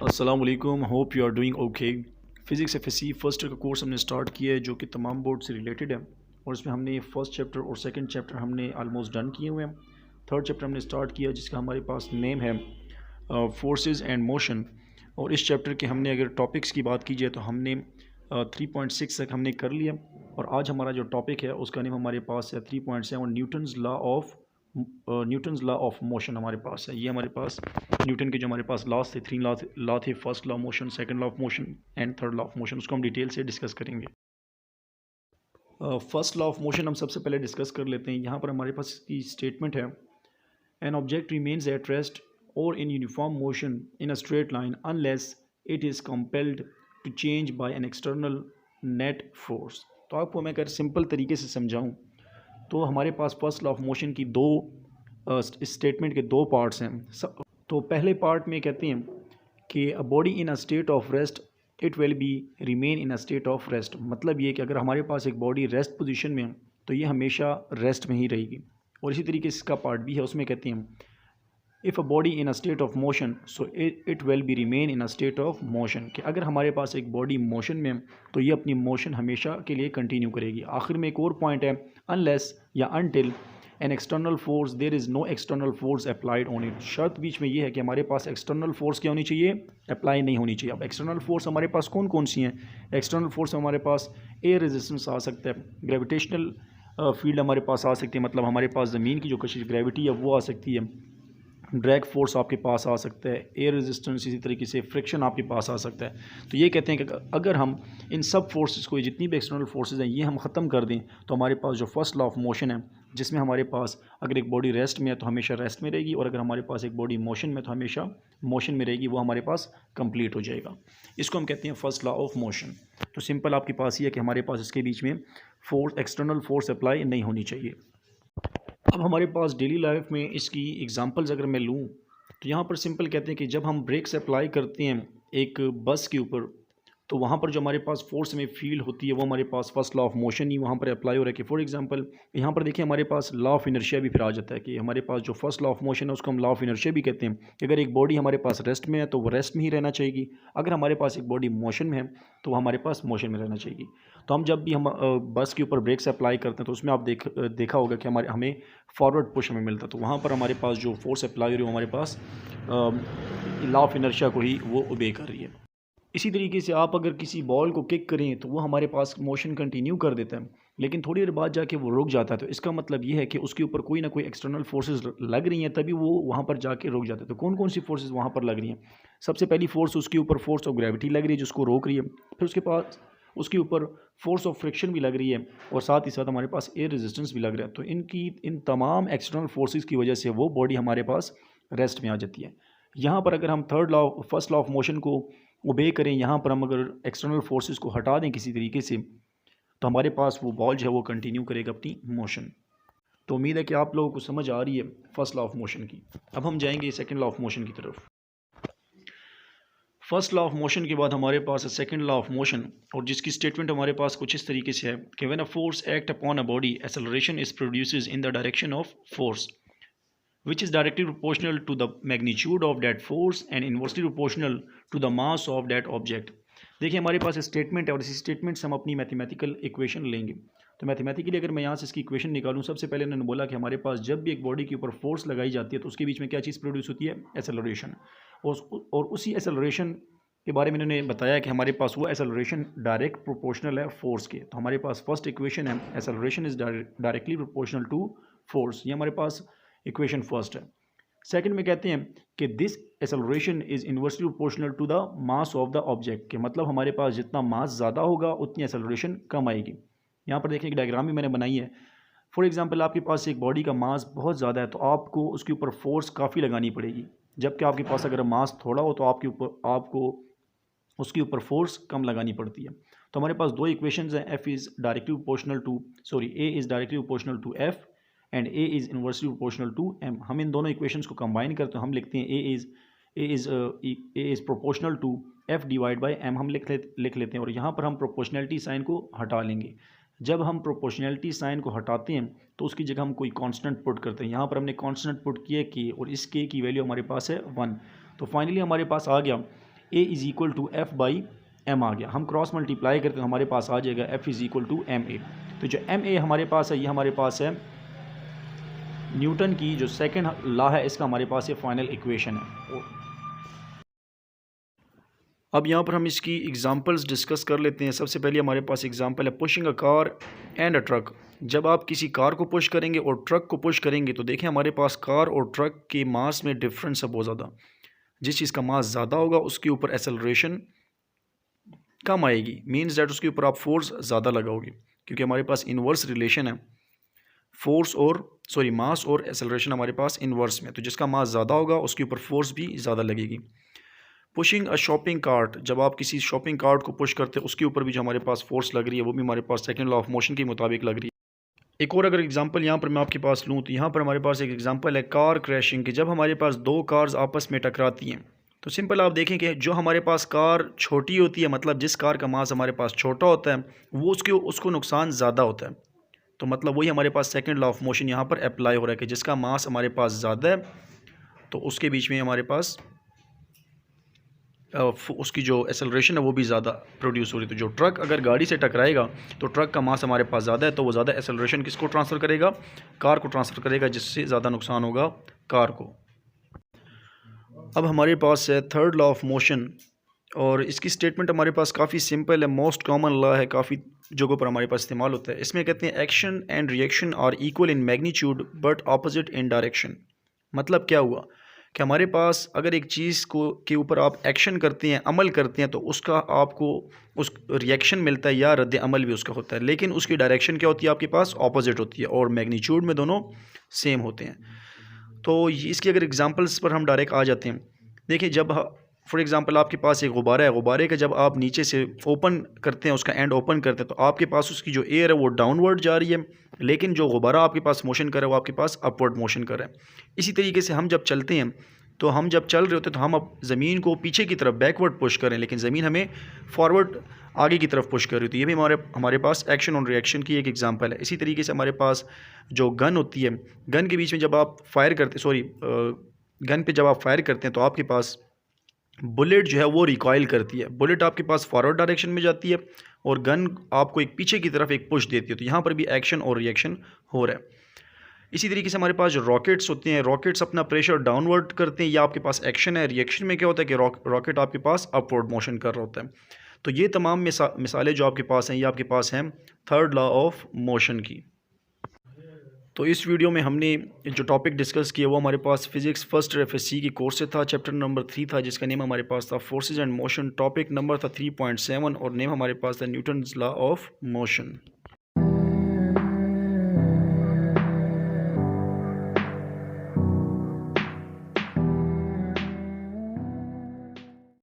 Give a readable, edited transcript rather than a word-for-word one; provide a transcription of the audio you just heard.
अस्सलाम वालेकुम, hope you are doing okay. Physics FSc first year का कोर्स हमने स्टार्ट किया है जो कि तमाम बोर्ड से रिलेटेड है और इसमें हमने फर्स्ट चैप्टर और सेकंड चैप्टर हमने ऑलमोस्ट डन किए हुए हैं। थर्ड चैप्टर हमने स्टार्ट किया जिसका हमारे पास नेम है फोर्सेस एंड मोशन। और इस चैप्टर के हमने अगर टॉपिक्स की बात की जाए तो हमने 3.6 तक हमने कर लिया और आज हमारा जो टॉपिक है उसका नेम हमारे पास है 3.7 न्यूटन्स लॉ ऑफ मोशन हमारे पास है। ये हमारे पास न्यूटन के जो हमारे पास लॉस थे, 3 लॉ थे, first law of motion, second law of motion and third law of motion, उसको हम डिटेल से डिस्कस करेंगे। फर्स्ट लॉ ऑफ मोशन हम सबसे पहले डिस्कस कर लेते हैं। यहाँ पर हमारे पास इसकी स्टेटमेंट है, an object remains at rest और in uniform motion in a straight line unless it is compelled to change by an external net force. तो आपको मैं अगर सिंपल तरीके से समझाऊँ तो हमारे पास फर्स्ट लॉ ऑफ मोशन की दो स्टेटमेंट के दो पार्ट्स हैं। तो पहले पार्ट में कहते हैं कि a body in a state of rest it will be remain in a state of rest. मतलब ये कि अगर हमारे पास एक बॉडी रेस्ट पोजीशन में है तो ये हमेशा रेस्ट में ही रहेगी। और इसी तरीके से इसका पार्ट भी है, उसमें कहते हैं if a body in a state of motion so it will be remain in a state of motion. कि अगर हमारे पास एक बॉडी मोशन में तो ये अपनी मोशन हमेशा के लिए कंटिन्यू करेगी। आखिर में एक और पॉइंट है, अनलेस या until an external force there is no external force applied on it. शर्त बीच में ये है कि हमारे पास एक्सटर्नल फोर्स क्या होनी चाहिए, अप्लाई नहीं होनी चाहिए। अब एक्सटर्नल फोर्स हमारे पास कौन कौन सी हैं? एक्सटर्नल फोर्स हमारे पास एयर रेजिस्टेंस आ सकता है, ग्रेविटेशनल फील्ड हमारे पास आ सकती है, मतलब हमारे पास ज़मीन की जो कशिश ग्रेविटी है वो आ सकती है, ड्रैग फोर्स आपके पास आ सकता है, एयर रेजिस्टेंस, इसी तरीके से फ्रिक्शन आपके पास आ सकता है। तो ये कहते हैं कि अगर हम इन सब फोर्सेस को, जितनी भी एक्सटर्नल फोर्सेस हैं, ये हम ख़त्म कर दें तो हमारे पास जो फर्स्ट लॉ ऑफ मोशन है, जिसमें हमारे पास अगर एक बॉडी रेस्ट में है तो हमेशा रेस्ट में रहेगी और अगर हमारे पास एक बॉडी मोशन में तो हमेशा मोशन में रहेगी, वो हमारे पास कंप्लीट हो जाएगा। इसको हम कहते हैं फर्स्ट लॉ ऑफ मोशन। तो सिंपल आपके पास ये है कि हमारे पास इसके बीच में एक्सटर्नल फोर्स अप्लाई नहीं होनी चाहिए। अब हमारे पास डेली लाइफ में इसकी एग्जांपल्स अगर मैं लूँ तो यहाँ पर सिंपल कहते हैं कि जब हम ब्रेक्स अप्लाई करते हैं एक बस के ऊपर तो वहाँ पर जो हमारे पास फोर्स में फील होती है वो हमारे पास फर्स्ट लॉ ऑफ मोशन ही वहाँ पर अप्लाई हो रहा है। कि फॉर एग्जांपल यहाँ पर देखिए हमारे पास लॉ ऑफ इनर्शिया भी फिर आ जाता है कि हमारे पास जो फर्स्ट लॉ ऑफ मोशन है उसको हम लॉ ऑफ इनर्शिया भी कहते हैं कि अगर एक बॉडी हमारे पास रेस्ट में है तो वो रेस्ट में ही रहना चाहिए, अगर हमारे पास एक बॉडी मोशन में है तो वो हमारे पास मोशन में रहना चाहिए। तो हम जब भी हम बस के ऊपर ब्रेक्स अप्लाई करते हैं तो उसमें आप देखा होगा कि हमें फॉरवर्ड पुश हमें मिलता है, तो वहाँ पर हमारे पास जो फोर्स अप्लाई हो रही है हमारे पास लॉ ऑफ इनर्शिया को ही वो ओबे कर रही है। इसी तरीके से आप अगर किसी बॉल को किक करें तो वो हमारे पास मोशन कंटिन्यू कर देता है, लेकिन थोड़ी देर बाद जाके वो रुक जाता है। तो इसका मतलब ये है कि उसके ऊपर कोई ना कोई एक्सटर्नल फोर्सेस लग रही हैं, तभी वो वहाँ पर जाके रुक जाता है। तो कौन कौन सी फोर्सेस वहाँ पर लग रही हैं? सबसे पहली फोर्स उसके ऊपर फोर्स ऑफ ग्रेविटी लग रही है जिसको रोक रही है, फिर उसके पास उसके ऊपर फोर्स ऑफ फ्रिक्शन भी लग रही है और साथ ही साथ हमारे पास एयर रेजिस्टेंस भी लग रहा है। तो इन तमाम एक्सटर्नल फोर्सेस की वजह से वो बॉडी हमारे पास रेस्ट में आ जाती है। यहाँ पर अगर हम फर्स्ट लॉ ऑफ मोशन को ओबे करें, यहाँ पर हम अगर एक्सटर्नल फोर्सेस को हटा दें किसी तरीके से तो हमारे पास वो बॉल जो है वो कंटिन्यू करेगा अपनी मोशन। तो उम्मीद है कि आप लोगों को समझ आ रही है फर्स्ट लॉ ऑफ मोशन की। अब हम जाएंगे सेकंड लॉ ऑफ मोशन की तरफ। फर्स्ट लॉ ऑफ मोशन के बाद हमारे पास है सेकंड लॉ ऑफ मोशन और जिसकी स्टेटमेंट हमारे पास कुछ इस तरीके से है कि when a force act upon a body acceleration is produces in the direction of force which is directly proportional to the magnitude of that force and inversely proportional to the mass of that object। देखिए हमारे पास statement है और इसी statement से हम अपनी mathematical equation लेंगे। तो मैथमेटिकली अगर मैं यहाँ से इसकी इक्वेशन निकालूँ, सबसे पहले उन्होंने बोला कि हमारे पास जब भी एक बॉडी के ऊपर फोर्स लगाई जाती है तो उसके बीच में क्या चीज़ प्रोड्यूस होती है, एक्सेलरेशन। और उसी एक्सेलरेशन के बारे में इन्होंने बताया कि हमारे पास वो एक्सेलरेशन डायरेक्ट प्रोपोर्शनल है फोर्स के। तो हमारे पास फर्स्ट इक्वेशन है acceleration is directly proportional to force, ये हमारे पास इक्वेशन फर्स्ट है। सेकंड में कहते हैं कि this acceleration is inversely proportional to the mass of the object, के मतलब हमारे पास जितना मास ज़्यादा होगा उतनी एक्सेलरेशन कम आएगी। यहाँ पर देखिए एक डायग्राम भी मैंने बनाई है। फॉर एग्जांपल आपके पास एक बॉडी का मास बहुत ज़्यादा है तो आपको उसके ऊपर फोर्स काफ़ी लगानी पड़ेगी, जबकि आपके पास अगर मास थोड़ा हो तो आपको उसके ऊपर फोर्स कम लगानी पड़ती है। तो हमारे पास दो इक्वेशंस हैं, A is directly proportional to F and A is inversely proportional to M. हम इन दोनों इक्वेशंस को कंबाइन करते हैं, हम लिखते हैं A is proportional to F divide by M, हम लिख लेते हैं। और यहाँ पर हम प्रोपोर्शनलिटी साइन को हटा लेंगे। जब हम प्रोपोर्शनलिटी साइन को हटाते हैं तो उसकी जगह हम कोई कांस्टेंट पुट करते हैं। यहाँ पर हमने कांस्टेंट पुट किया के और इस के की वैल्यू हमारे पास है 1। तो फाइनली हमारे पास आ गया a is equal to F by m आ गया। हम क्रॉस मल्टीप्लाई करते हैं हमारे पास आ जाएगा F is equal to M A. तो जो एम ए हमारे पास है ये हमारे पास है न्यूटन की जो सेकंड लॉ है, इसका हमारे पास ये फाइनल इक्वेशन है। अब यहाँ पर हम इसकी एग्जांपल्स डिस्कस कर लेते हैं। सबसे पहले हमारे पास एग्जांपल है pushing a car and a truck. जब आप किसी कार को पुश करेंगे और ट्रक को पुश करेंगे तो देखें हमारे पास कार और ट्रक के मास में डिफरेंस है बहुत ज़्यादा। जिस चीज़ का मास ज़्यादा होगा उसके ऊपर एक्सेलरेशन कम आएगी, मीन्स दैट उसके ऊपर आप फोर्स ज़्यादा लगाओगे, क्योंकि हमारे पास इन्वर्स रिलेशन है मास और एक्सेलरेशन हमारे पास इन्वर्स में। तो जिसका मास ज़्यादा होगा उसके ऊपर फोर्स भी ज़्यादा लगेगी। पुशिंग अ शॉपिंग कार्ट, जब आप किसी शॉपिंग कार्ट को पुश करते हैं उसके ऊपर भी जो हमारे पास फोर्स लग रही है वो भी हमारे पास सेकंड लॉ ऑफ मोशन के मुताबिक लग रही है। एक और अगर एग्जांपल यहाँ पर मैं आपके पास लूँ तो यहाँ पर हमारे पास एक एग्जांपल है कार क्रैशिंग की। जब हमारे पास दो कार्स आपस में टकराती हैं तो सिंपल आप देखें कि जो हमारे पास कार छोटी होती है, मतलब जिस कार का मास हमारे पास छोटा होता है वो उसको नुकसान ज़्यादा होता है। तो मतलब वही हमारे पास सेकंड लॉ ऑफ मोशन यहाँ पर अप्लाई हो रहा है कि जिसका मास हमारे पास ज़्यादा है तो उसके बीच में हमारे पास उसकी जो एक्सेलरेशन है वो भी ज़्यादा प्रोड्यूस हो रही है। तो जो ट्रक अगर गाड़ी से टकराएगा तो ट्रक का मास हमारे पास ज़्यादा है तो वो ज़्यादा एक्सेलरेशन किसको ट्रांसफ़र करेगा, कार को ट्रांसफ़र करेगा, जिससे ज़्यादा नुकसान होगा कार को। अब हमारे पास है थर्ड लॉ ऑफ मोशन और इसकी स्टेटमेंट हमारे पास काफ़ी सिंपल है, मोस्ट कॉमन लॉ है, काफ़ी जगहों पर हमारे पास इस्तेमाल होता है। इसमें कहते हैं action and reaction are equal in magnitude but opposite in direction. मतलब क्या हुआ कि हमारे पास अगर एक चीज़ को के ऊपर आप एक्शन करते हैं, अमल करते हैं, तो उसका आपको उस रिएक्शन मिलता है या रद्द अमल भी उसका होता है, लेकिन उसकी डायरेक्शन क्या होती है आपके पास ऑपोजिट होती है और मैग्नीट्यूड में दोनों सेम होते हैं। तो इसकी अगर एग्जांपल्स पर हम डायरेक्ट आ जाते हैं, देखिए जब फॉर एग्जांपल आपके पास एक गुब्बारा है, गुब्बारे का जब आप नीचे से ओपन करते हैं, उसका एंड ओपन करते हैं, तो आपके पास उसकी जो एयर है वो डाउनवर्ड जा रही है, लेकिन जो गुब्बारा आपके पास मोशन कर रहा है वो आपके पास अपवर्ड मोशन कर रहा है। इसी तरीके से हम जब चलते हैं तो हम जब चल रहे होते हैं तो हम अब ज़मीन को पीछे की तरफ बैकवर्ड पुश करें, लेकिन ज़मीन हमें फॉरवर्ड आगे की तरफ पुश कर रही होती है। ये भी हमारे पास एक्शन और रिएक्शन की एक एग्जांपल है। इसी तरीके से हमारे पास जो गन होती है, गन के बीच में जब आप फायर करते गन पे जब आप फायर करते हैं तो आपके पास बुलेट जो है वो रिकॉइल करती है। बुलेट आपके पास फॉरवर्ड डायरेक्शन में जाती है और गन आपको एक पीछे की तरफ एक पुश देती है। तो यहाँ पर भी एक्शन और रिएक्शन हो रहा है। इसी तरीके से हमारे पास जो रॉकेट्स होते हैं, रॉकेट्स अपना प्रेशर डाउनवर्ड करते हैं, या आपके पास एक्शन है। रिएक्शन में क्या होता है कि रॉकेट आपके पास अपवर्ड मोशन कर रहा होता है। तो ये तमाम मिसालें जो आपके पास हैं ये आपके पास हैं थर्ड लॉ ऑफ मोशन की। तो इस वीडियो में हमने जो टॉपिक डिस्कस किया वो हमारे पास फिजिक्स फर्स्ट FSC की कोर्स से था, चैप्टर नंबर 3 था, जिसका नेम हमारे पास था forces and motion. Topic number था 3.7 और नेम हमारे पास था न्यूटन्स लॉ ऑफ मोशन।